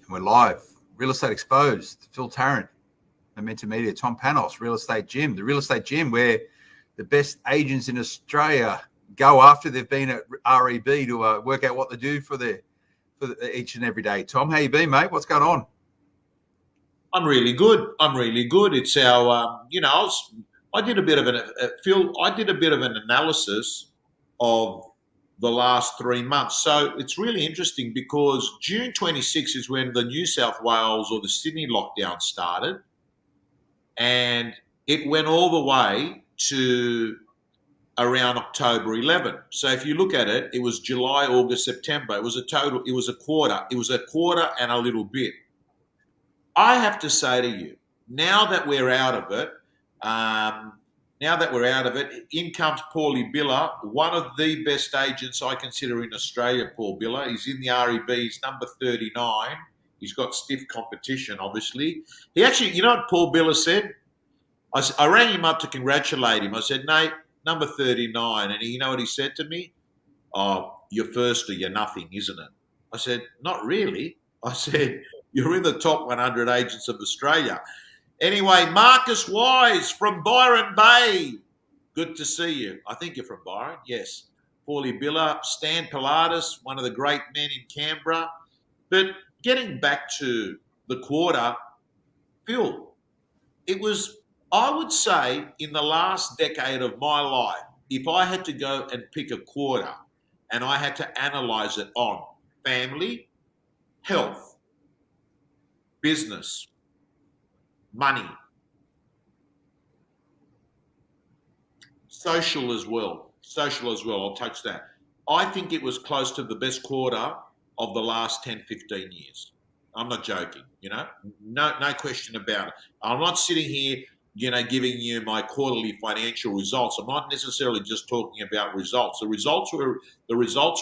We're live. Real Estate Exposed. Phil Tarrant, Momentum Media. Tom Panos, Real Estate Gym. The Real Estate Gym, where the best agents in Australia go after they've been at REB to work out what they do for each and every day. Tom, how you been, mate? What's going on? I'm really good. It's our, I did a bit of an analysis of the last 3 months. So it's really interesting because June 26 is when the New South Wales or the Sydney lockdown started, and it went all the way to around October 11. So if you look at it, it was July, August, September. It was a quarter and a little bit. I have to say to you, now that we're out of it, in comes Paulie Biller, one of the best agents I consider in Australia, Paul Biller. He's in the REB, he's number 39. He's got stiff competition, obviously. He actually, you know what Paul Biller said? I rang him up to congratulate him. I said, Nate, number 39. And you know what he said to me? Oh, you're first or you're nothing, isn't it? I said, not really. I said, you're in the top 100 agents of Australia. Anyway, Marcus Wise from Byron Bay. Good to see you. I think you're from Byron. Yes. Paulie Biller, Stan Pilatus, one of the great men in Canberra. But getting back to the quarter, Phil, it was, I would say, in the last decade of my life, if I had to go and pick a quarter and I had to analyse it on family, health, business, money, social as well. I'll touch that. I think it was close to the best quarter of the last 10, 15 years. I'm not joking, no question about it. I'm not sitting here, giving you my quarterly financial results. I'm not necessarily just talking about results. The results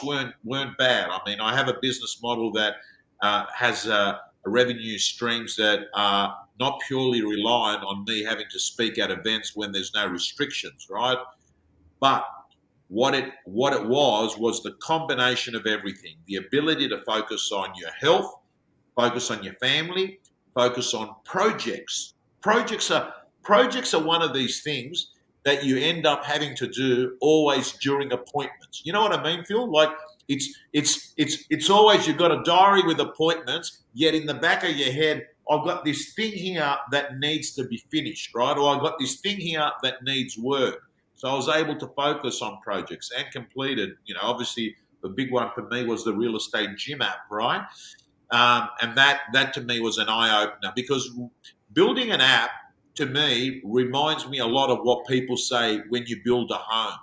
weren't bad. I mean, I have a business model that has revenue streams that are not purely reliant on me having to speak at events when there's no restrictions, right? But what it was the combination of everything. The ability to focus on your health, focus on your family, focus on projects. Projects are one of these things that you end up having to do always during appointments. You know what I mean, Phil? Like it's always, you've got a diary with appointments, yet in the back of your head, I've got this thing here that needs to be finished, right? Or I've got this thing here that needs work. So I was able to focus on projects and completed, obviously the big one for me was the Real Estate Gym app, right? And that to me was an eye-opener, because building an app to me reminds me a lot of what people say when you build a home.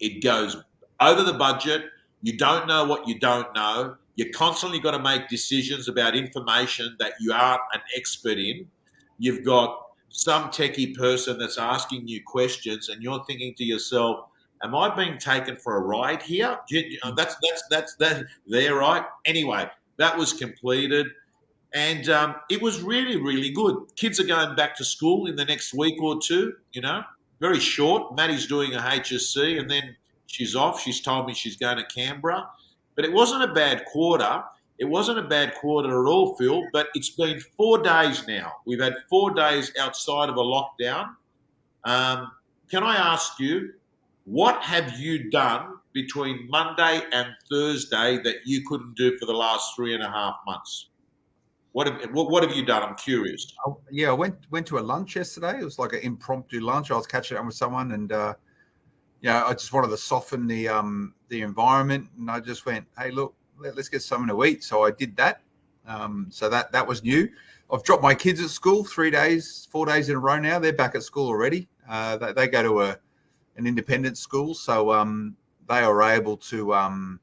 It goes over the budget. You don't know what you don't know. You constantly got to make decisions about information that you aren't an expert in. You've got some techie person that's asking you questions, and you're thinking to yourself, am I being taken for a ride here? That's there, right? Anyway, that was completed. And it was really, really good. Kids are going back to school in the next week or two, very short. Maddie's doing a HSC and then she's off. She's told me she's going to Canberra. But it wasn't a bad quarter. It wasn't a bad quarter at all, Phil, but it's been 4 days now. We've had 4 days outside of a lockdown. Can I ask you, what have you done between Monday and Thursday that you couldn't do for the last 3.5 months? What have you done? I'm curious. Yeah, I went to a lunch yesterday. It was like an impromptu lunch. I was catching up with someone, and I just wanted to soften the environment, and I just went, hey, look, let's get something to eat. So I did that. So that was new. I've dropped my kids at school 4 days in a row now. They're back at school already. They go to an independent school, so they are able to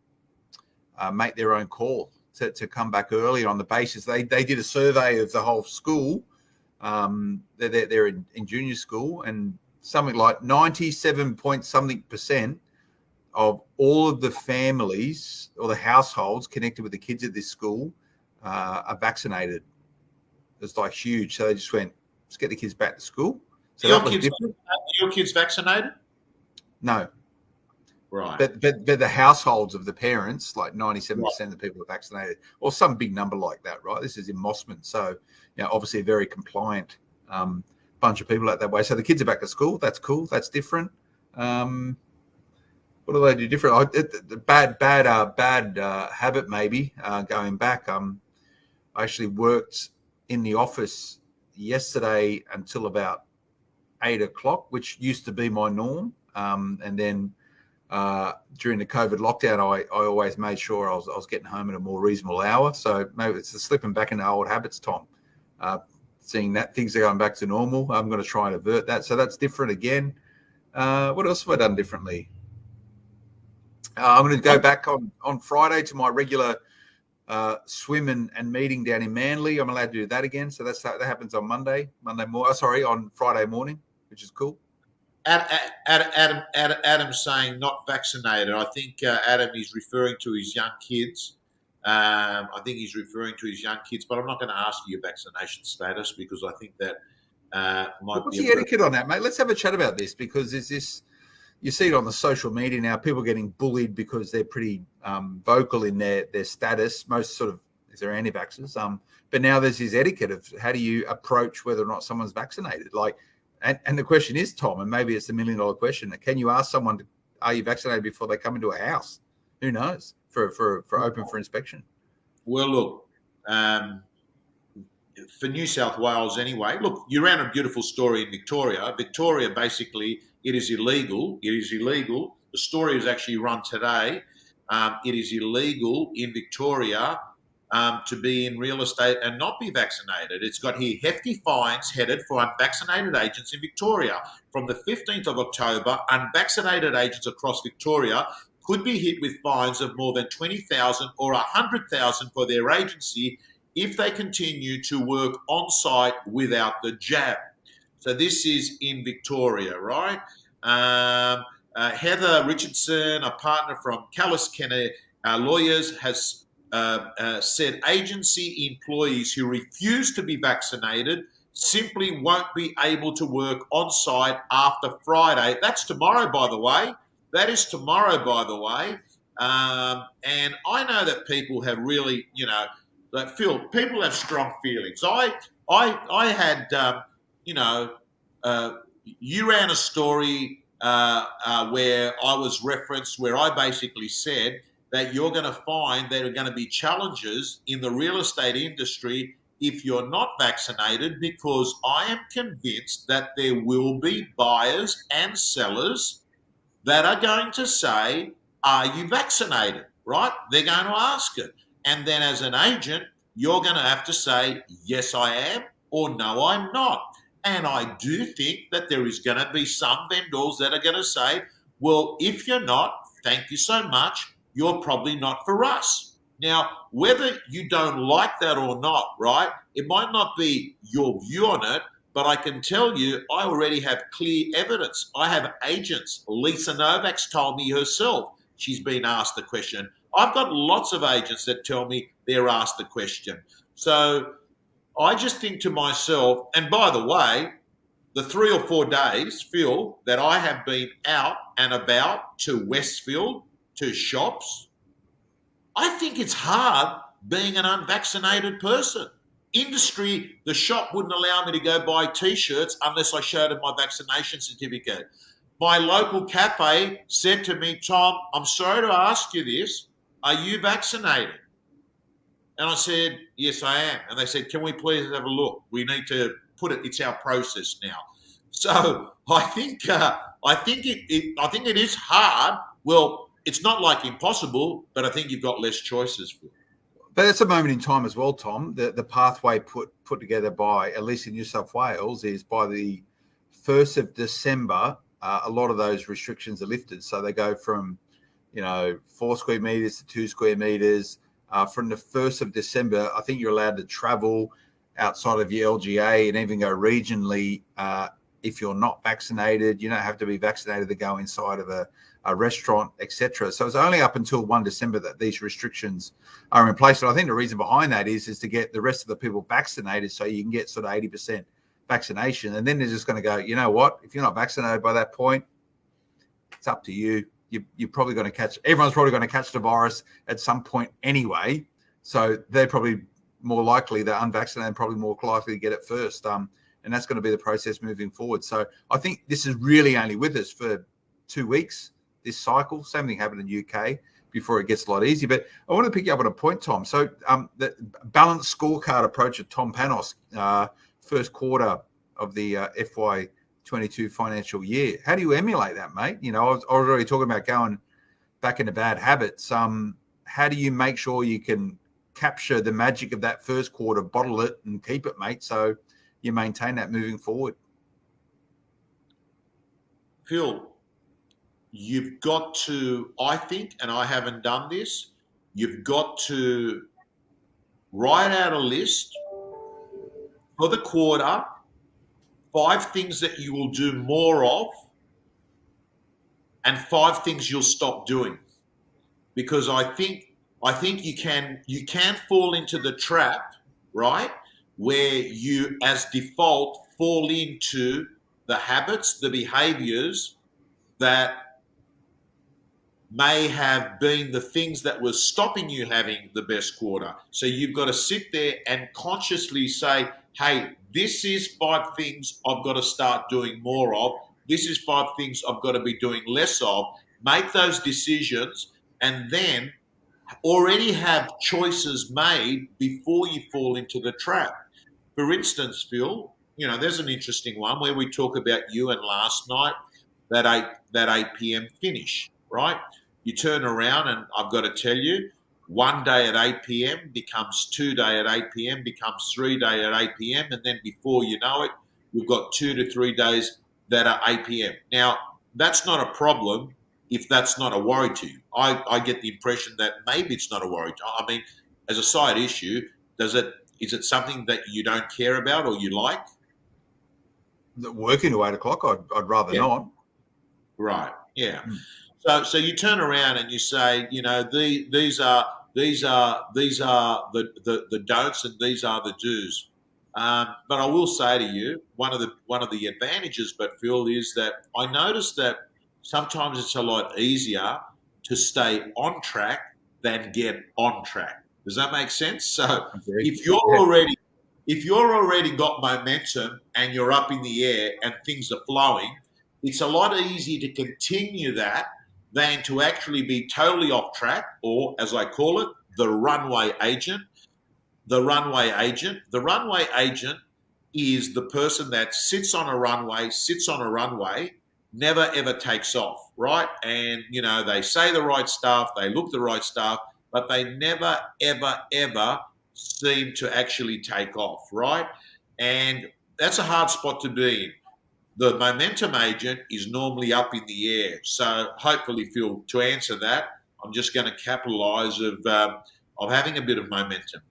make their own call to come back early on the basis. They did a survey of the whole school. They're in junior school, and something like 97 point something % of all of the families or the households connected with the kids at this school are vaccinated. It's like huge. So they just went, let's get the kids back to school. So Are your kids vaccinated? No. Right. But the households of the parents, like 97% Right. of the people are vaccinated, or some big number like that, right? This is in Mossman. So, obviously a very compliant bunch of people out that way. So the kids are back to school. That's cool. That's different. What do they do different? Bad habit maybe going back. I actually worked in the office yesterday until about 8 o'clock, which used to be my norm. And then during the COVID lockdown, I always made sure I was getting home at a more reasonable hour. So maybe it's the slipping back into old habits, Tom. Seeing that things are going back to normal, I'm going to try and avert that. So that's different again. What else have I done differently? I'm going to go back on Friday to my regular swim and meeting down in Manly. I'm allowed to do that again. So that happens on on Friday morning, which is cool. Adam's saying not vaccinated. I think Adam is referring to his young kids. I think he's referring to his young kids, but I'm not going to ask you your vaccination status because I think that might What's be the etiquette on that, mate? Let's have a chat about this because you see it on the social media now, people getting bullied because they're pretty vocal in their status. Most sort of, if they're anti-vaxxers. But now there's this etiquette of how do you approach whether or not someone's vaccinated? And the question is, Tom, and maybe it's the $1 million question, can you ask someone, are you vaccinated before they come into a house? Who knows? For open for inspection. Well, look, for New South Wales anyway, look, you ran a beautiful story in Victoria. Victoria, basically, it is illegal. It is illegal. The story is actually run today. It is illegal in Victoria to be in real estate and not be vaccinated. It's got here hefty fines headed for unvaccinated agents in Victoria. From the 15th of October, unvaccinated agents across Victoria could be hit with fines of more than $20,000 or $100,000 for their agency if they continue to work on site without the jab. So this is in Victoria, right? Heather Richardson, a partner from Callis Kenner Lawyers, has said agency employees who refuse to be vaccinated simply won't be able to work on site after Friday. That's tomorrow, by the way. That is tomorrow, by the way. And I know that people have really, people have strong feelings. I had, you ran a story where I was referenced, where I basically said that you're going to find there are going to be challenges in the real estate industry if you're not vaccinated, because I am convinced that there will be buyers and sellers that are going to say, are you vaccinated, right? They're going to ask it. And then as an agent, you're going to have to say, yes, I am, or no, I'm not. And I do think that there is going to be some vendors that are going to say, well, if you're not, thank you so much, you're probably not for us. Now, whether you don't like that or not, right, it might not be your view on it, but I can tell you, I already have clear evidence. I have agents. Lisa Novak's told me herself she's been asked the question. I've got lots of agents that tell me they're asked the question. So I just think to myself, and by the way, the 3 or 4 days, Phil, that I have been out and about to Westfield, to shops, I think it's hard being an unvaccinated person. Industry, the shop wouldn't allow me to go buy T-shirts unless I showed them my vaccination certificate. My local cafe said to me, Tom, I'm sorry to ask you this, are you vaccinated? And I said, yes, I am. And they said, can we please have a look? We need to put it, it's our process now. So I think it is hard. Well, it's not like impossible, but I think you've got less choices. But it's a moment in time as well, Tom. The pathway put together by, at least in New South Wales, is by the 1st of December, a lot of those restrictions are lifted. So they go from, 4 square meters to 2 square meters. From the 1st of December, I think you're allowed to travel outside of your LGA and even go regionally if you're not vaccinated. You don't have to be vaccinated to go inside of a restaurant, etc. So it's only up until 1 December that these restrictions are in place. And I think the reason behind that is to get the rest of the people vaccinated so you can get sort of 80% vaccination. And then they're just going to go, you know what, if you're not vaccinated by that point, it's up to you. you're probably going to catch. Everyone's probably going to catch the virus at some point anyway. So they're probably more likely, they're unvaccinated, and probably more likely to get it first. And that's going to be the process moving forward. So I think this is really only with us for 2 weeks, this cycle. Same thing happened in the UK before it gets a lot easier. But I want to pick you up on a point, Tom. So the balanced scorecard approach of Tom Panos, first quarter of the FY22 financial year. How do you emulate that, mate? I was already talking about going back into bad habits. How do you make sure you can capture the magic of that first quarter, bottle it and keep it, mate, so you maintain that moving forward? Phil, you've got to, I think, and I haven't done this, you've got to write out a list for the quarter, 5 things that you will do more of, and 5 things you'll stop doing. Because I think you can fall into the trap, right, where you, as default, fall into the habits, the behaviors that may have been the things that were stopping you having the best quarter. So you've got to sit there and consciously say, hey, this is 5 things I've got to start doing more of. This is 5 things I've got to be doing less of. Make those decisions and then already have choices made before you fall into the trap. For instance, Phil, there's an interesting one where we talk about you and last night, that 8 p.m. finish, right? You turn around and I've got to tell you, one day at 8 p.m. becomes 2 day at 8 p.m., becomes 3 day at 8 p.m. And then before you know it, we've got 2 to 3 days that are 8 p.m. Now, that's not a problem if that's not a worry to you. I get the impression that maybe it's not a worry. I mean, as a side issue, is it something that you don't care about or you like? Working to 8 o'clock, I'd rather not. Right. Yeah. So you turn around and you say, these are the don'ts and these are the do's. But I will say to you, one of the advantages, but Phil, is that I noticed that sometimes it's a lot easier to stay on track than get on track. Does that make sense? So if you're already got momentum and you're up in the air and things are flowing, it's a lot easier to continue that than to actually be totally off track, or as I call it, the runway agent. The runway agent is the person that sits on a runway, never ever takes off, right? And, they say the right stuff, they look the right stuff, but they never, ever, ever seem to actually take off, right? And that's a hard spot to be in. The momentum agent is normally up in the air. So hopefully, Phil, to answer that, I'm just going to capitalize of having a bit of momentum,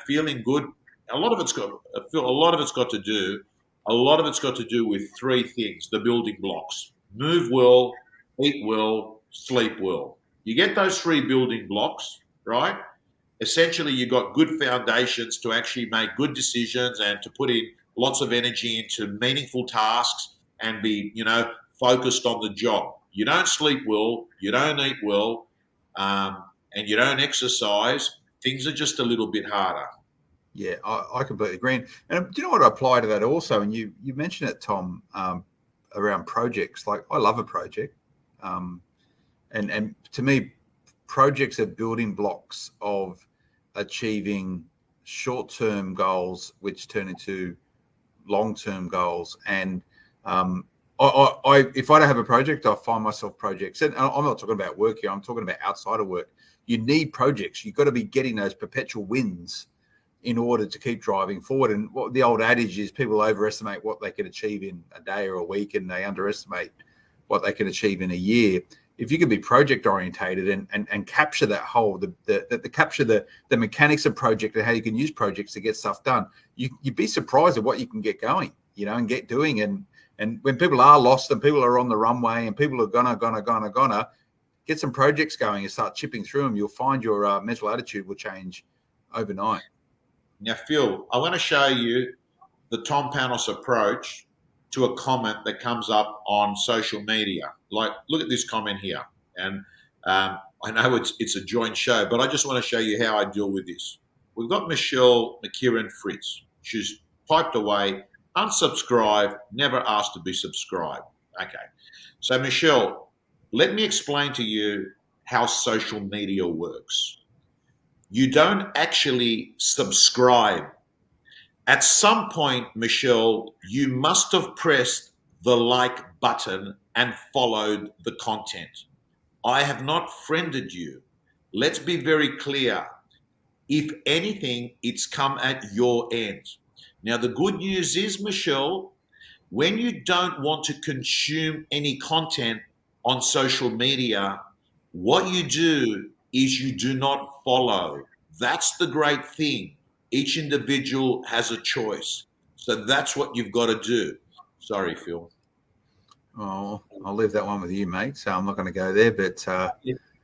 feeling good. A lot of it's got to do with 3 things, the building blocks: move well, eat well, sleep well. You get those 3 building blocks, right? Essentially, you've got good foundations to actually make good decisions and to put in lots of energy into meaningful tasks and be, focused on the job. You don't sleep well, you don't eat well, and you don't exercise, things are just a little bit harder. Yeah, I completely agree. And do you know what I apply to that also? And you mentioned it, Tom, around projects. Like, I love a project. And to me, projects are building blocks of achieving short-term goals, which turn into long-term goals. And if I don't have a project, I find myself projects. And I'm not talking about work here. I'm talking about outside of work. You need projects. You've got to be getting those perpetual wins in order to keep driving forward. And what the old adage is, people overestimate what they can achieve in a day or a week, and they underestimate what they can achieve in a year. If you can be project orientated and capture that whole, capture the mechanics of project and how you can use projects to get stuff done, you'd be surprised at what you can get going, and get doing. And when people are lost and people are on the runway and people are gonna get some projects going and start chipping through them, you'll find your mental attitude will change overnight. Now, Phil, I want to show you the Tom Panos approach to a comment that comes up on social media. Like, look at this comment here. And I know it's a joint show, but I just want to show you how I deal with this. We've got Michelle McKieran Fritz. She's piped away, unsubscribed, never asked to be subscribed. Okay. So, Michelle, let me explain to you how social media works. You don't actually subscribe. At some point, Michelle, you must have pressed the like button and followed the content. I have not friended you. Let's be very clear. If anything, it's come at your end. Now, the good news is, Michelle, when you don't want to consume any content on social media, what you do is you do not follow. That's the great thing. Each individual has a choice. So that's what you've got to do. Sorry, Phil. Oh, I'll leave that one with you, mate. So I'm not going to go there, but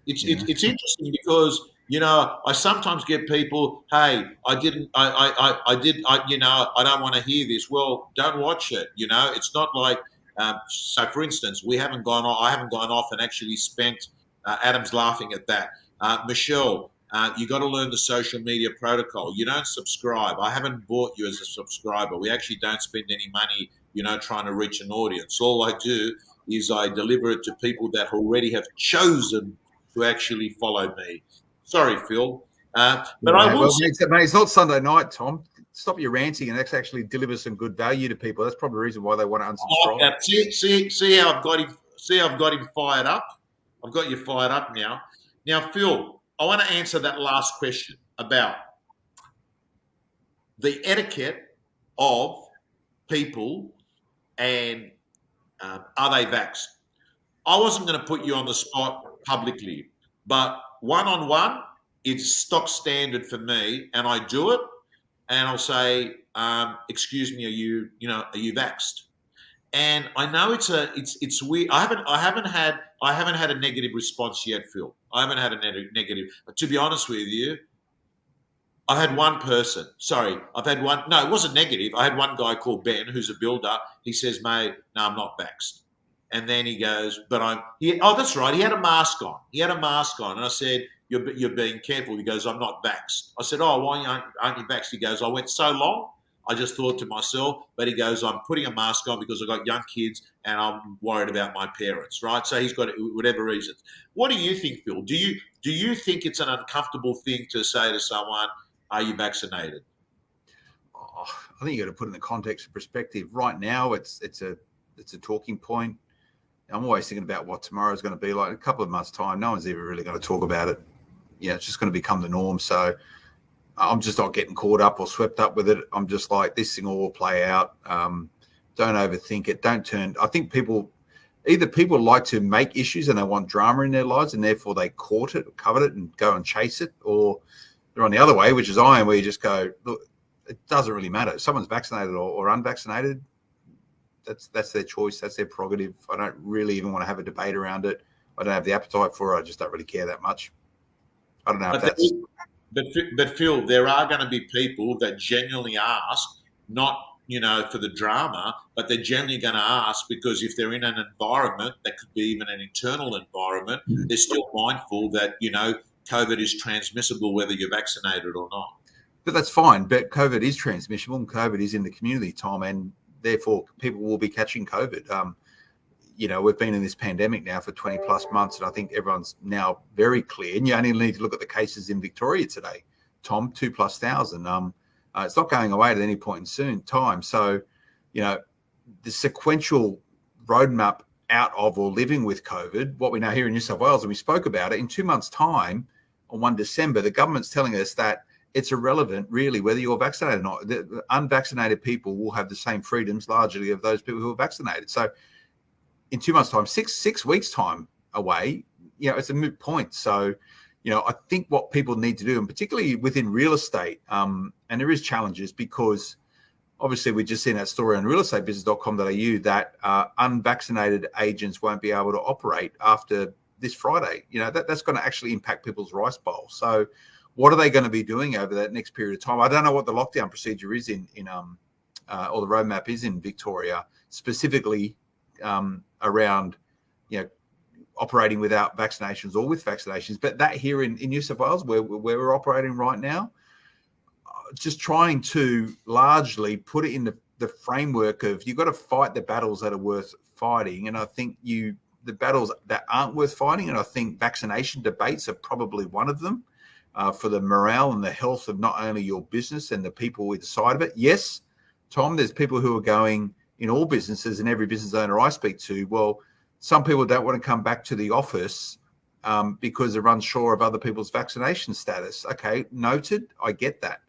It's interesting because I sometimes get people, hey, I don't want to hear this. Well, don't watch it. It's not like so. For instance, I haven't gone off and actually spent. Adam's laughing at that. Michelle, you got to learn the social media protocol. You don't subscribe. I haven't bought you as a subscriber. We actually don't spend any money, trying to reach an audience. All I do is I deliver it to people that already have chosen to actually follow me. Sorry, Phil. But I will say, mate, it's not Sunday night, Tom. Stop your ranting and actually deliver some good value to people. That's probably the reason why they want to unsubscribe. See how I've got him. See how I've got him fired up. I've got you fired up now. Now, Phil, I want to answer that last question about the etiquette of people and are they vaxxed? I wasn't going to put you on the spot publicly, but one-on-one, it's stock standard for me, and I do it, and I'll say, "Excuse me, are you vaxxed?" And I know it's weird. I haven't had a negative response yet, Phil. I haven't had a negative. But to be honest with you, I've had one person. Sorry, I've had one. No, it wasn't negative. I had one guy called Ben, who's a builder. He says, "Mate, no, I'm not vaxxed." And then he goes, "But I'm." Oh, that's right. He had a mask on. And I said, "You're being careful." He goes, "I'm not vaxxed." I said, "Oh, why aren't you vaxxed?" He goes, "I went so long. I just thought to myself." But he goes, "I'm putting a mask on because I've got young kids and I'm worried about my parents." Right? So he's got it, whatever reasons. What do you think, Phil? Do you think it's an uncomfortable thing to say to someone, "Are you vaccinated?" Oh, I think you got to put it in the context of perspective. Right now, it's a talking point. I'm always thinking about what tomorrow is going to be like. In a couple of months' time, no one's ever really going to talk about it. Yeah, it's just going to become the norm. So I'm just not getting caught up or swept up with it. I'm just like, this thing will play out. Don't overthink it. Don't turn. I think people like to make issues and they want drama in their lives, and therefore they court it, covet it, and go and chase it. Or they're on the other way, which is I am, where you just go, look, it doesn't really matter. If someone's vaccinated or unvaccinated, that's their choice. That's their prerogative. I don't really even want to have a debate around it. I don't have the appetite for it. I just don't really care that much. I don't know if that's... But Phil, there are going to be people that genuinely ask, not for the drama, but they're generally going to ask because if they're in an environment that could be even an internal environment, they're still mindful that COVID is transmissible whether you're vaccinated or not. But that's fine. But COVID is transmissible, and COVID is in the community, Tom, and therefore people will be catching COVID. We've been in this pandemic now for 20 plus months, and I think everyone's now very clear. And you only need to look at the cases in Victoria today, Tom, 2,000+. It's not going away at any point in time. So, the sequential roadmap out of or living with COVID, what we know here in New South Wales, and we spoke about it, in 2 months' time, on 1 December, the government's telling us that it's irrelevant, really, whether you're vaccinated or not. The unvaccinated people will have the same freedoms, largely, of those people who are vaccinated. So, in 2 months' time, six weeks' time away, it's a moot point. So, I think what people need to do, and particularly within real estate, and there is challenges because obviously we've just seen that story on realestatebusiness.com.au that unvaccinated agents won't be able to operate after this Friday. That's going to actually impact people's rice bowl. So what are they going to be doing over that next period of time? I don't know what the lockdown procedure is or the roadmap is in Victoria, specifically around, operating without vaccinations or with vaccinations. But that here in New South Wales, where we're operating right now, just trying to largely put it in the framework of you've got to fight the battles that are worth fighting. And I think the battles that aren't worth fighting, and I think vaccination debates are probably one of them, for the morale and the health of not only your business and the people inside of it. Yes, Tom, there's people who are going in all businesses, and every business owner I speak to, well, some people don't want to come back to the office because they're unsure of other people's vaccination status. Okay, noted. I get that.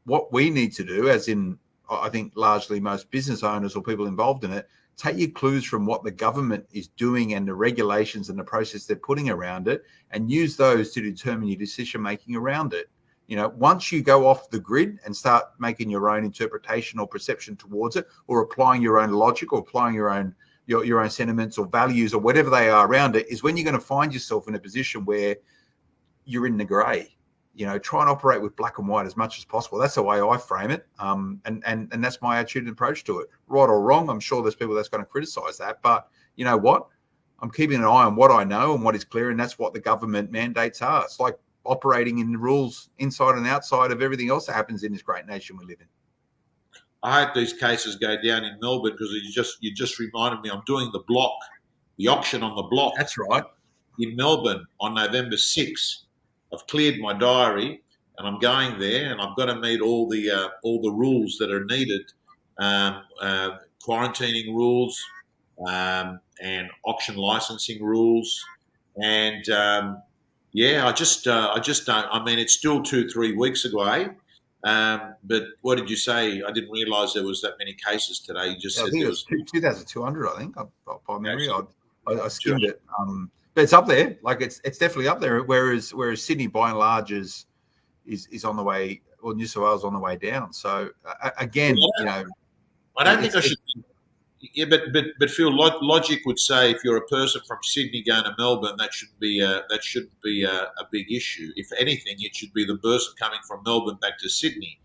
What we need to do, as in, I think largely most business owners or people involved in it, take your clues from what the government is doing and the regulations and the process they're putting around it, and use those to determine your decision making around it. You know, once you go off the grid and start making your own interpretation or perception towards it, or applying your own logic, or applying your own sentiments or values or whatever they are around it, is when you're going to find yourself in a position where you're in the grey. You know, try and operate with black and white as much as possible. That's the way I frame it. And that's my attitude and approach to it. Right or wrong, I'm sure there's people that's going to criticize that. But you know what? I'm keeping an eye on what I know and what is clear, and that's what the government mandates are. It's like operating in the rules inside and outside of everything else that happens in this great nation we live in. I hope these cases go down in Melbourne, because you just reminded me, I'm doing the auction on the block. That's right. In Melbourne on November 6th. I've cleared my diary and I'm going there, and I've got to meet all the rules that are needed, quarantining rules, and auction licensing rules, and I just don't. I mean, it's still 2-3 weeks away. But what did you say? I didn't realise there was that many cases today. You just said there was 2,200. I think by memory, I skimmed it. But it's up there. Like it's definitely up there. Whereas Sydney, by and large, is on the way, or New South Wales on the way down. So again, you know, I don't think I should. Yeah, but Phil, logic would say if you're a person from Sydney going to Melbourne, that shouldn't be a big issue. If anything, it should be the person coming from Melbourne back to Sydney.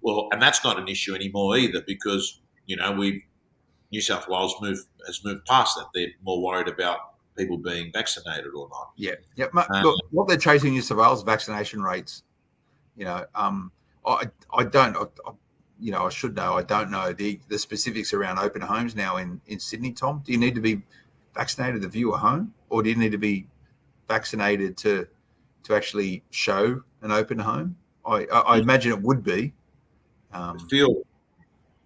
Well, and that's not an issue anymore either, because you know New South Wales has moved past that. They're more worried about people being vaccinated or not. Yeah. Look, what they're chasing New South Wales vaccination rates. You know, I don't. You know, I should know. I don't know the specifics around open homes now in Sydney. Tom, do you need to be vaccinated to view a home, or do you need to be vaccinated to actually show an open home? I imagine it would be. Phil,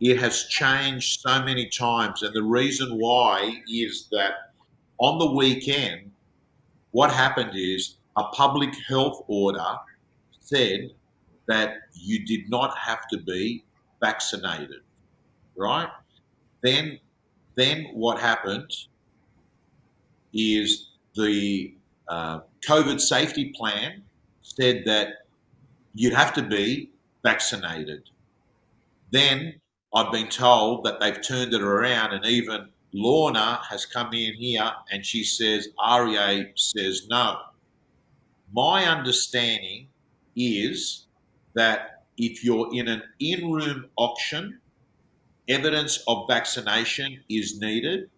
it has changed so many times, and the reason why is that on the weekend, what happened is a public health order said that you did not have to be vaccinated, right? Then what happened is the COVID safety plan said that you'd have to be vaccinated. Then I've been told that they've turned it around, and even Lorna has come in here and she says REA says no. My understanding is that if you're in an in-room auction, evidence of vaccination is needed.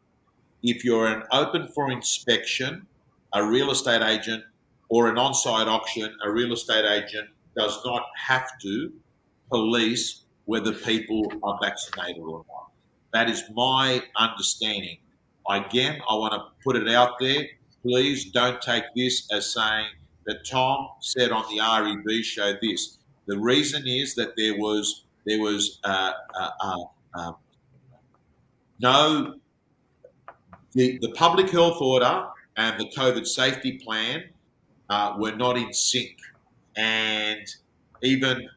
If you're an open for inspection, a real estate agent, or an on-site auction, a real estate agent does not have to police whether people are vaccinated or not. That is my understanding. Again, I want to put it out there. Please don't take this as saying that Tom said on the REB show this. The reason is that there was no the public health order and the COVID safety plan were not in sync, and even.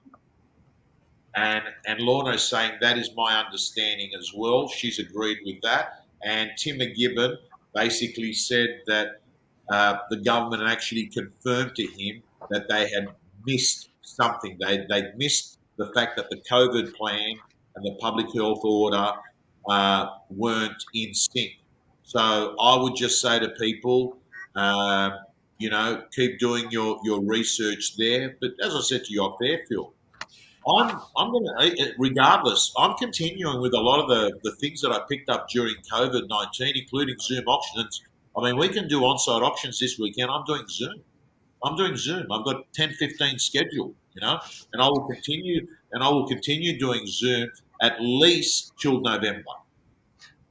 And Lorna is saying that is my understanding as well. She's agreed with that. And Tim McGibbon basically said that the government actually confirmed to him that they had missed something. They'd missed the fact that the COVID plan and the public health order weren't in sync. So I would just say to people, you know, keep doing your research there. But as I said to you off there, Phil, I'm going to, regardless, I'm continuing with a lot of the things that I picked up during COVID-19, including Zoom auctions. I mean, we can do on-site options this weekend. I'm doing Zoom. I've got 10, 15 scheduled, and I will continue doing Zoom at least till November.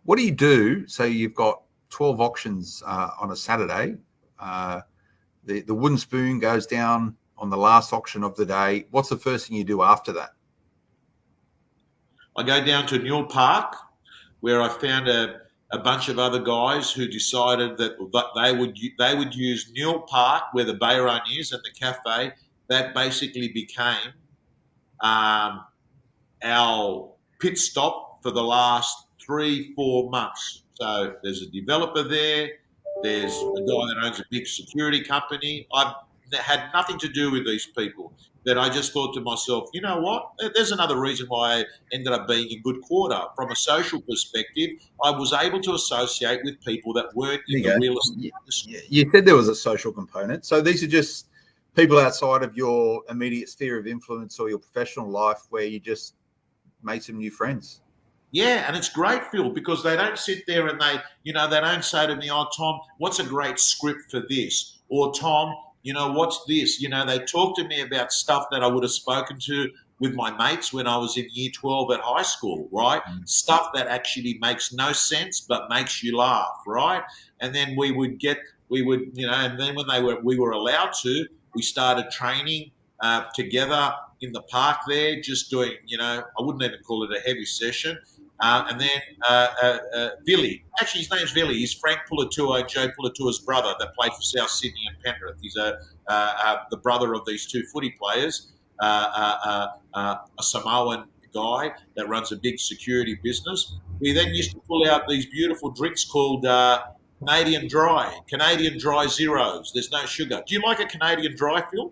What do you do? So you've got 12 auctions on a Saturday. The wooden spoon goes down on the last auction of the day. What's the first thing you do after that? I go down to Newell Park, where I found a bunch of other guys who decided that they would use Newell Park, where the Bay Run is, and the cafe. That basically became our pit stop for the last 3-4 months. So there's a developer there. There's a guy that owns a big security company. I've had nothing to do with these people. That I just thought to myself, you know what? There's another reason why I ended up being a good quarter. From a social perspective, I was able to associate with people that weren't in the real estate industry. You said there was a social component. So these are just people outside of your immediate sphere of influence or your professional life where you just made some new friends. Yeah, and it's great, Phil, because they don't sit there and they don't say to me, "Oh, Tom, what's a great script for this?" Or, "Tom, what's this?" They talk to me about stuff that I would have spoken to with my mates when I was in year 12 at high school, right? Stuff that actually makes no sense but makes you laugh, right? And then and then when we were allowed to, we started training together in the park there, just doing, I wouldn't even call it a heavy session. And then Billy, actually his name's Billy. He's Frank Pulatua and Joe Pulatua's brother that played for South Sydney and Penrith. He's the brother of these two footy players, a Samoan guy that runs a big security business. We then used to pull out these beautiful drinks called Canadian Dry Zeros. There's no sugar. Do you like a Canadian Dry, Phil?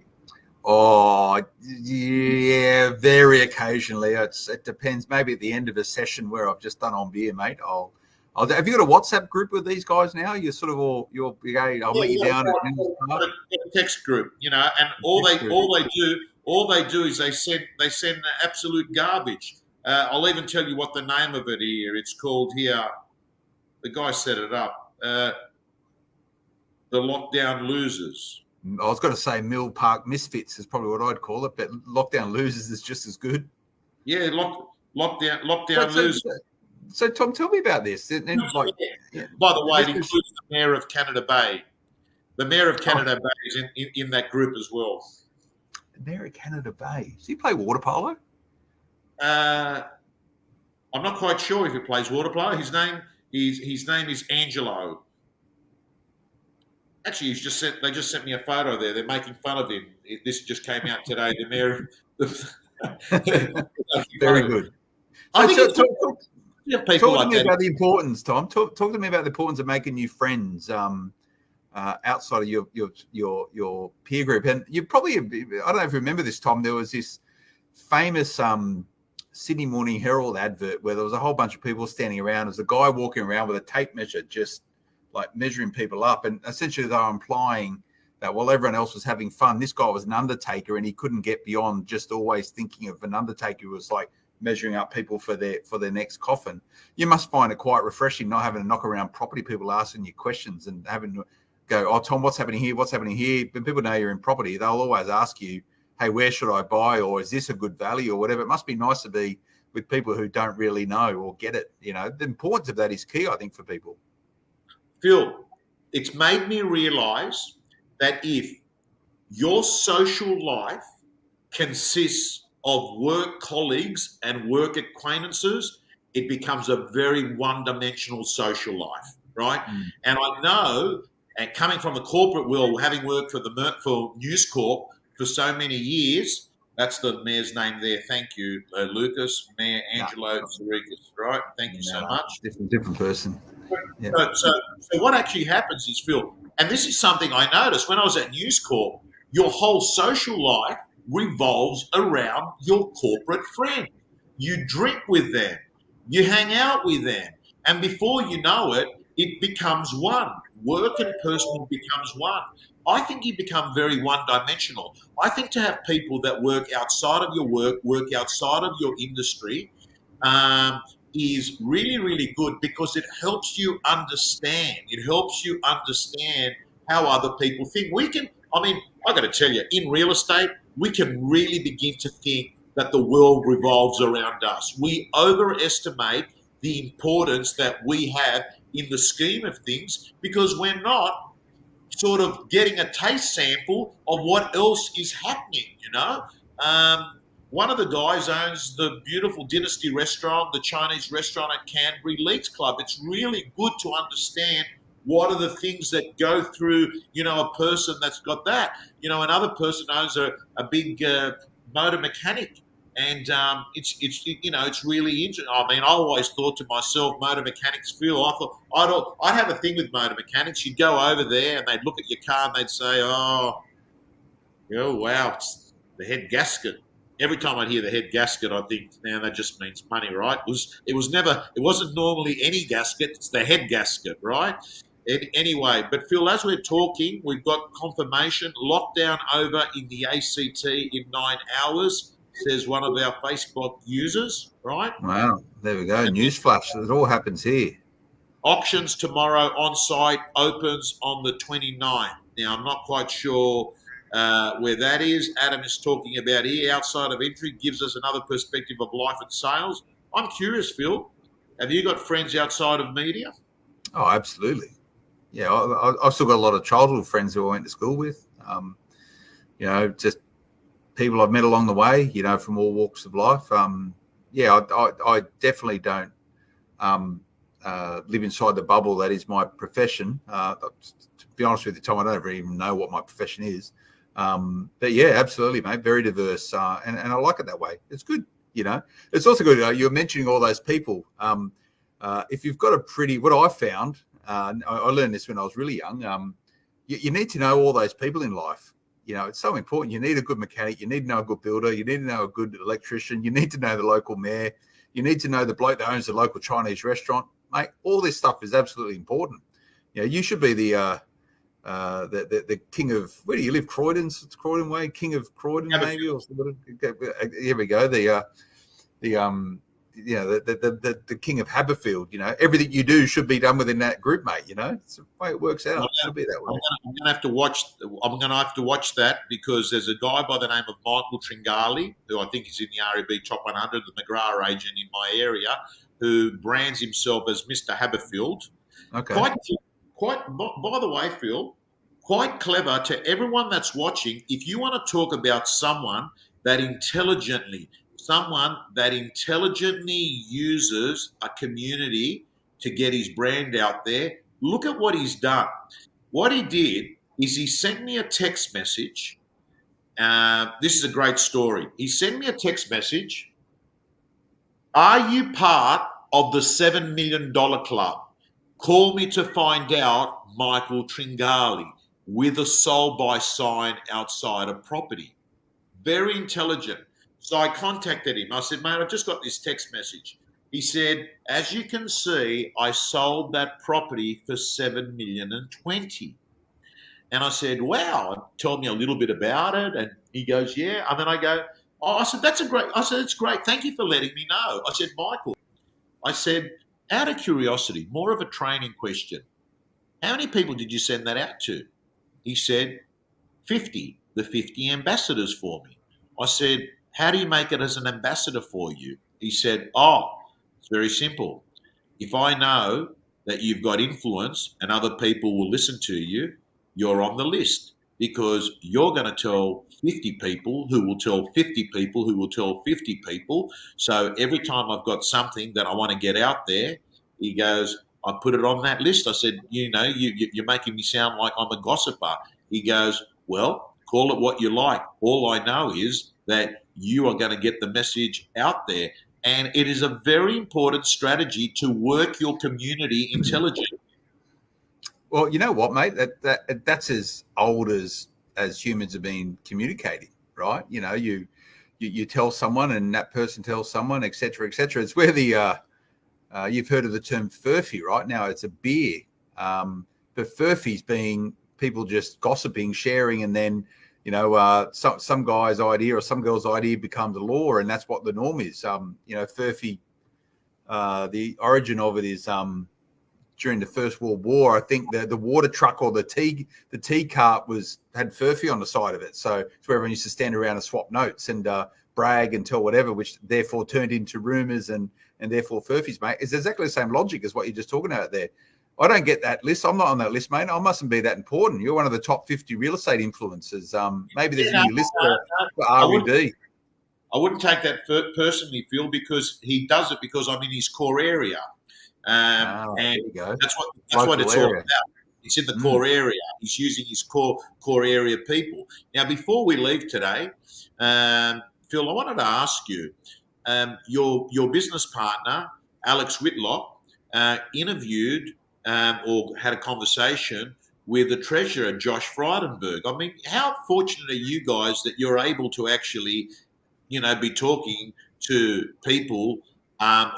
Oh, yeah, very occasionally. It depends. Maybe at the end of a session where I've just done on beer, mate. Have you got a WhatsApp group with these guys now? You're sort of I'll meet you down at a text group, and all they do is they send absolute garbage. I'll even tell you what the name of it here. It's called here. The guy set it up. The Lockdown Losers. I was going to say Mill Park Misfits is probably what I'd call it, but Lockdown Losers is just as good. Yeah, lockdown Losers. So, Tom, tell me about this. By the way, it includes the Mayor of Canada Bay. The Mayor of Canada Bay is in that group as well. The Mayor of Canada Bay. Does he play water polo? I'm not quite sure if he plays water polo. His name is Angelo. Actually, they just sent me a photo there. They're making fun of him. This just came out today. The mayor. Very good. I think talk to me about the importance, Tom. Talk to me about the importance of making new friends outside of your peer group. And you probably, I don't know if you remember this, Tom. There was this famous Sydney Morning Herald advert where there was a whole bunch of people standing around. There's a guy walking around with a tape measure, just like measuring people up, and essentially they were implying that while everyone else was having fun, this guy was an undertaker and he couldn't get beyond just always thinking of an undertaker who was like measuring up people for their next coffin. You must find it quite refreshing not having to knock around property people asking you questions and having to go, "Oh, Tom, what's happening here? What's happening here?" But people know you're in property. They'll always ask you, "Hey, where should I buy?" Or "Is this a good value?" or whatever. It must be nice to be with people who don't really know or get it. The importance of that is key, I think, for people. Phil, it's made me realise that if your social life consists of work colleagues and work acquaintances, it becomes a very one-dimensional social life, right? And I know, and coming from the corporate world, having worked for News Corp for so many years, that's the mayor's name there. Thank you, Lucas, Mayor Angelo Sarikas, right? Thank you so much. Different person. Yeah. So what actually happens is, Phil, and this is something I noticed when I was at News Corp, your whole social life revolves around your corporate friend. You drink with them, you hang out with them, and before you know it, it becomes one. Work and personal becomes one. I think you become very one-dimensional. I think to have people that work outside of your work outside of your industry, is really, really good because it helps you understand. It helps you understand how other people think. I got to tell you, in real estate, we can really begin to think that the world revolves around us. We overestimate the importance that we have in the scheme of things because we're not sort of getting a taste sample of what else is happening, you know. One of the guys owns the beautiful Dynasty restaurant, the Chinese restaurant at Canterbury Leeds Club. It's really good to understand what are the things that go through, a person that's got that. Another person owns a big motor mechanic. And it's really interesting. I mean, I always thought to myself, motor mechanics feel. I'd have a thing with motor mechanics. You'd go over there and they'd look at your car and they'd say, "Oh, wow, it's the head gasket." Every time I'd hear the head gasket, I think, "Man, that just means money, right?" It wasn't normally any gasket. It's the head gasket, right? Anyway, but Phil, as we're talking, we've got confirmation lockdown over in the ACT in 9 hours. Says one of our Facebook users, right? Wow, there we go. Newsflash. It all happens here. Auctions tomorrow on site, opens on the 29th. Now, I'm not quite sure where that is. Adam is talking about here, outside of entry, gives us another perspective of life and sales. I'm curious, Phil, have you got friends outside of media? Oh, absolutely. Yeah, I've still got a lot of childhood friends who I went to school with. Just people I've met along the way, from all walks of life. I definitely don't live inside the bubble that is my profession. To be honest with you, Tom, I don't even know what my profession is. But yeah, absolutely, mate. Very diverse, and I like it that way. It's good. It's also good. You're mentioning all those people. If you've got what I found, I learned this when I was really young. You need to know all those people in life. It's so important. You need a good mechanic. You need to know a good builder. You need to know a good electrician. You need to know the local mayor. You need to know the bloke that owns the local Chinese restaurant. Mate, all this stuff is absolutely important. You should be the king of, where do you live? Croydon's, it's Croydon way, king of Croydon, maybe, or something. Here we go. The king of Haberfield. Everything you do should be done within that group, mate. It's the way it works out. It should be that way. I'm going to have to watch that because there's a guy by the name of Michael Tringali, who I think is in the REB Top 100, the McGrath agent in my area, who brands himself as Mr. Haberfield. Okay. Quite. By the way, Phil, quite clever to everyone that's watching. If you want to talk about someone that intelligently uses a community to get his brand out there, look at what he's done. What he did is he sent me a text message. This is a great story. He sent me a text message. "Are you part of the $7 million club? Call me to find out, Michael Tringali," with a sold by sign outside a property. Very intelligent. So I contacted him. I said, "Mate, I've just got this text message." He said, "As you can see, I sold that property for $7,020,000. And I said, "Wow, tell me a little bit about it." And he goes, "Yeah." And then I go, "Oh," I said, "It's great. Thank you for letting me know." I said, "Michael," I said, out of curiosity, more of a training question, "how many people did you send that out to?" He said, 50, the 50 ambassadors for me. I said, "How do you make it as an ambassador for you?" He said, "Oh, it's very simple. If I know that you've got influence and other people will listen to you, you're on the list because you're going to tell 50 people who will tell 50 people who will tell 50 people. So every time I've got something that I want to get out there," he goes, "I put it on that list." I said, "You're making me sound like I'm a gossiper." He goes, "Well, call it what you like. All I know is that you are going to get the message out there." And it is a very important strategy to work your community intelligently. Well, you know what, mate? That's as old as humans have been communicating, right? You tell someone, and that person tells someone, et cetera, et cetera. It's where you've heard of the term Furfie, right? Now it's a beer, but Furfie's being people just gossiping, sharing, and then some guy's idea or some girl's idea becomes a law, and that's what the norm is. Furfie the origin of it is during the First World War. I think the water truck or the tea cart had Furfie on the side of it, so it's where everyone used to stand around and swap notes and brag and tell whatever, which therefore turned into rumours and therefore Furfies, mate. It's exactly the same logic as what you're just talking about there. I don't get that list. I'm not on that list, mate. I mustn't be that important. You're one of the top 50 real estate influencers. Maybe there's a new list for RED. I wouldn't take that personally, Phil, because he does it because I'm in his core area. And there you go. That's what it's all about. It's in the core area. He's using his core area people. Now, before we leave today, Phil, I wanted to ask you, your business partner, Alex Whitlock, interviewed or had a conversation with the treasurer, Josh Frydenberg. I mean, how fortunate are you guys that you're able to actually, be talking to people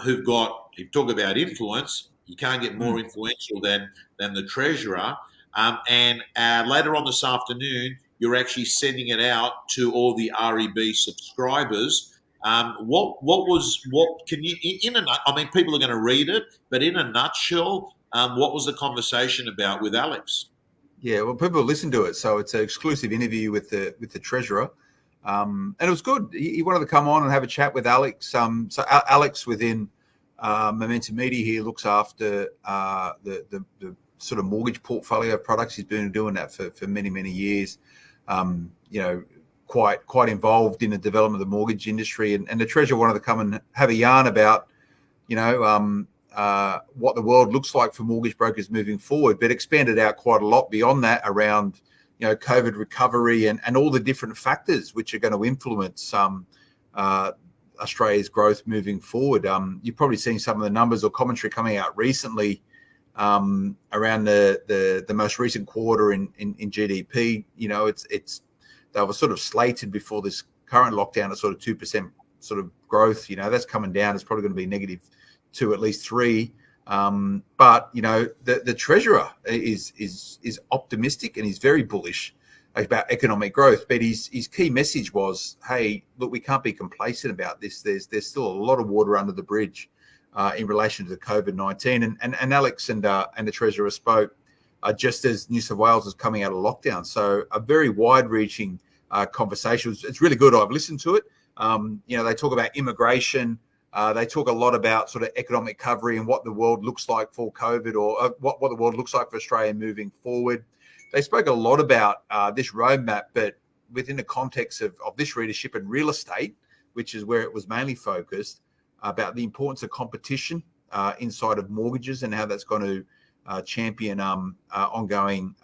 who've got, you talk about influence, you can't get more influential than the treasurer. And later on this afternoon, you're actually sending it out to all the REB subscribers. What can you, I mean, people are going to read it, but in a nutshell, what was the conversation about with Alex? Yeah, well, people listen to it, so it's an exclusive interview with the treasurer, and it was good. He wanted to come on and have a chat with Alex. So Alex within Momentum Media here looks after the sort of mortgage portfolio products. He's been doing that for many years. Quite involved in the development of the mortgage industry, and the treasurer wanted to come and have a yarn about what the world looks like for mortgage brokers moving forward, but expanded out quite a lot beyond that around COVID recovery and all the different factors which are going to influence Australia's growth moving forward. You've probably seen some of the numbers or commentary coming out recently around the most recent quarter in GDP. They were sort of slated before this current lockdown at sort of 2% sort of growth. That's coming down. It's probably going to be -2, at least 3. But the treasurer is optimistic and he's very bullish about economic growth. But his key message was, hey, look, we can't be complacent about this. There's still a lot of water under the bridge in relation to the COVID-19. And Alex and the treasurer spoke just as New South Wales is coming out of lockdown. So a very wide-reaching conversation. It's really good. I've listened to it. They talk about immigration. They talk a lot about sort of economic recovery and what the world looks like for COVID, or what the world looks like for Australia moving forward. They spoke a lot about this roadmap, but within the context of this readership and real estate, which is where it was mainly focused, about the importance of competition inside of mortgages and how that's going to champion ongoing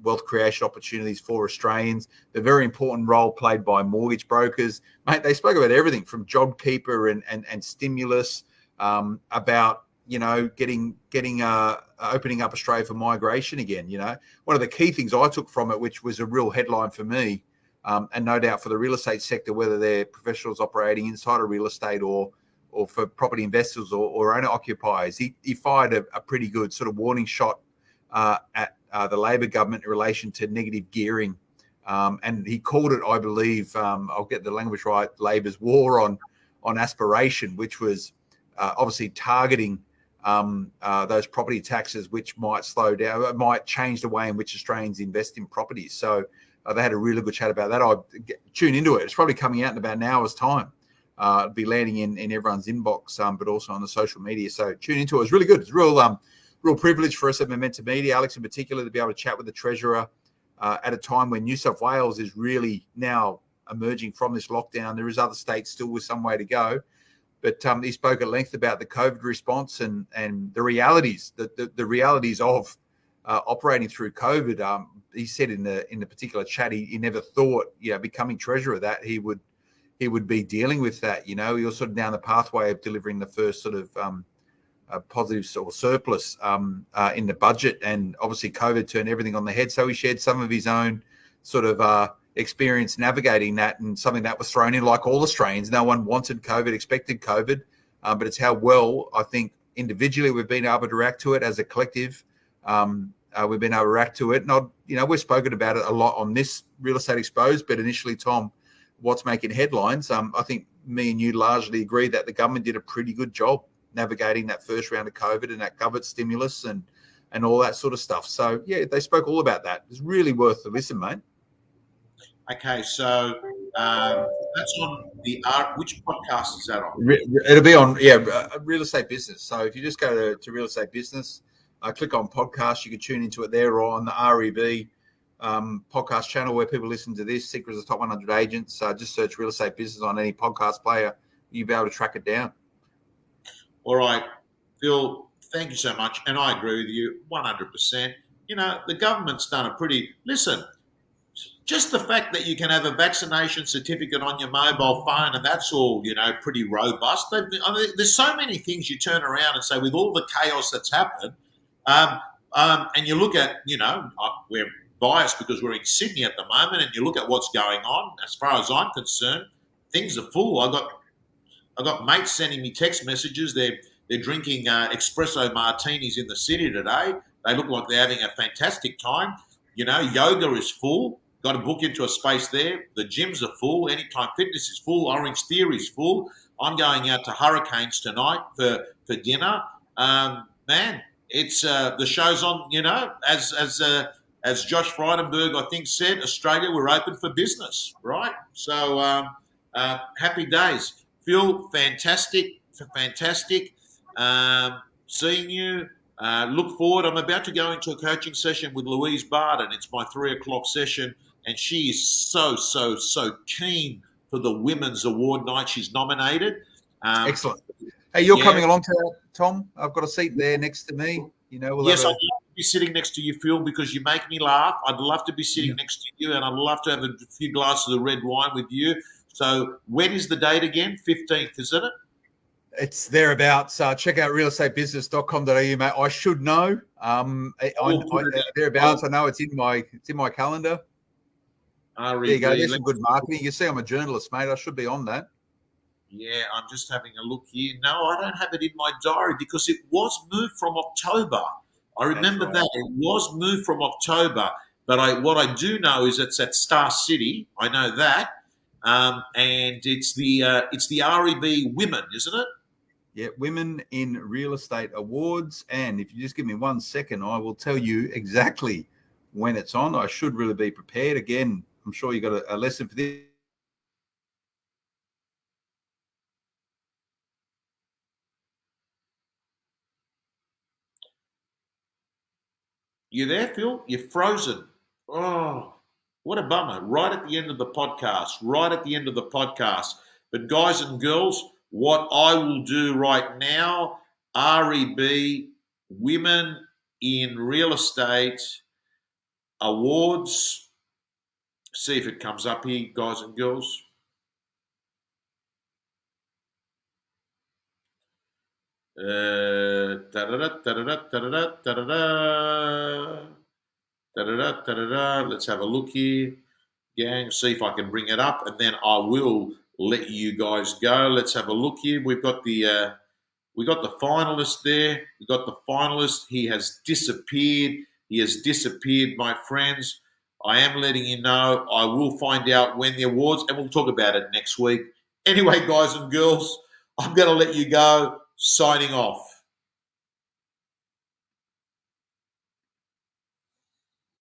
wealth creation opportunities for Australians. The very important role played by mortgage brokers. Mate, they spoke about everything from JobKeeper and stimulus, about opening up Australia for migration again. One of the key things I took from it, which was a real headline for me, and no doubt for the real estate sector, whether they're professionals operating inside of real estate or for property investors or owner occupiers, he fired a pretty good sort of warning shot at the Labor government in relation to negative gearing. And he called it, I believe, I'll get the language right, Labor's war on aspiration, which was obviously targeting those property taxes, which might slow down, might change the way in which Australians invest in properties. So they had a really good chat about that. I'll tune into it. It's probably coming out in about an hour's time. It'll be landing in everyone's inbox, but also on the social media. So tune into it. It's really good. It's a real privilege for us at Momentum Media, Alex in particular, to be able to chat with the treasurer at a time when New South Wales is really now emerging from this lockdown. There is other states still with some way to go. But he spoke at length about the COVID response and the realities, the realities of operating through COVID. He said in the particular chat, he never thought, becoming treasurer, that he would be dealing with that. He was sort of down the pathway of delivering the first sort of positive sort of surplus in the budget, and obviously COVID turned everything on the head. So he shared some of his own sort of experience navigating that, and something that was thrown in like all Australians. No one wanted COVID, expected COVID, but it's how well, I think, individually we've been able to react to it. As a collective, we've been able to react to it. And we've spoken about it a lot on this Real Estate Exposed, but initially, Tom, what's making headlines, I think me and you largely agree that the government did a pretty good job navigating that first round of COVID and that government stimulus and all that sort of stuff. So, yeah, they spoke all about that. It's really worth the listen, mate. Okay, so that's on the which podcast is that on? It'll be on, Real Estate Business. So if you just go to Real Estate Business, click on podcast, you can tune into it there, or on the REB podcast channel where people listen to this, Secrets of the Top 100 Agents. Just search Real Estate Business on any podcast player. You'll be able to track it down. All right, Phil, thank you so much. And I agree with you 100%. You know, the government's done a listen, just the fact that you can have a vaccination certificate on your mobile phone and that's all, you know, pretty robust. There's so many things you turn around and say with all the chaos that's happened, and you look at, you know, we're biased because we're in Sydney at the moment, and you look at what's going on. As far as I'm concerned, things are full. I got mates sending me text messages. They're drinking espresso martinis in the city today. They look like they're having a fantastic time. You know, yoga is full. Got to book into a space there. The gyms are full. Anytime Fitness is full. Orange Theory is full. I'm going out to Hurricanes tonight for dinner. Man, it's the show's on. You know, as Josh Frydenberg, I think, said, Australia, we're open for business, right? So happy days. Phil, fantastic. Seeing you. Look forward. I'm about to go into a coaching session with Louise Barton. It's my 3:00 session, and she is so keen for the Women's Award night. She's nominated. Excellent. Hey, you're coming along to that, Tom? I've got a seat there next to me. You know, yes, I'd love to be sitting next to you, Phil, because you make me laugh. I'd love to be sitting next to you, and I'd love to have a few glasses of red wine with you. So when is the date again? 15th, isn't it? It's thereabouts. Check out realestatebusiness.com.au, mate. I should know. Thereabouts. I know it's in my calendar. There you go. There's some good marketing. You see, I'm a journalist, mate. I should be on that. Yeah, I'm just having a look here. No, I don't have it in my diary because it was moved from October. I remember that it was moved from October. But what I do know is it's at Star City. I know that, and it's the REB Women, isn't it? Yeah, Women in Real Estate Awards. And if you just give me 1 second, I will tell you exactly when it's on. I should really be prepared. Again, I'm sure you got a lesson for this. You there, Phil? You're frozen. Oh, what a bummer. Right at the end of the podcast. But guys and girls, what I will do right now, REB Women in Real Estate Awards. See if it comes up here, guys and girls. Let's have a look here, gang. See if I can bring it up, and then I will let you guys go. Let's have a look here. We got the finalist there. We got the finalist. He has disappeared. My friends. I am letting you know. I will find out when the awards, and we'll talk about it next week. Anyway, guys and girls, I'm going to let you go. Signing off.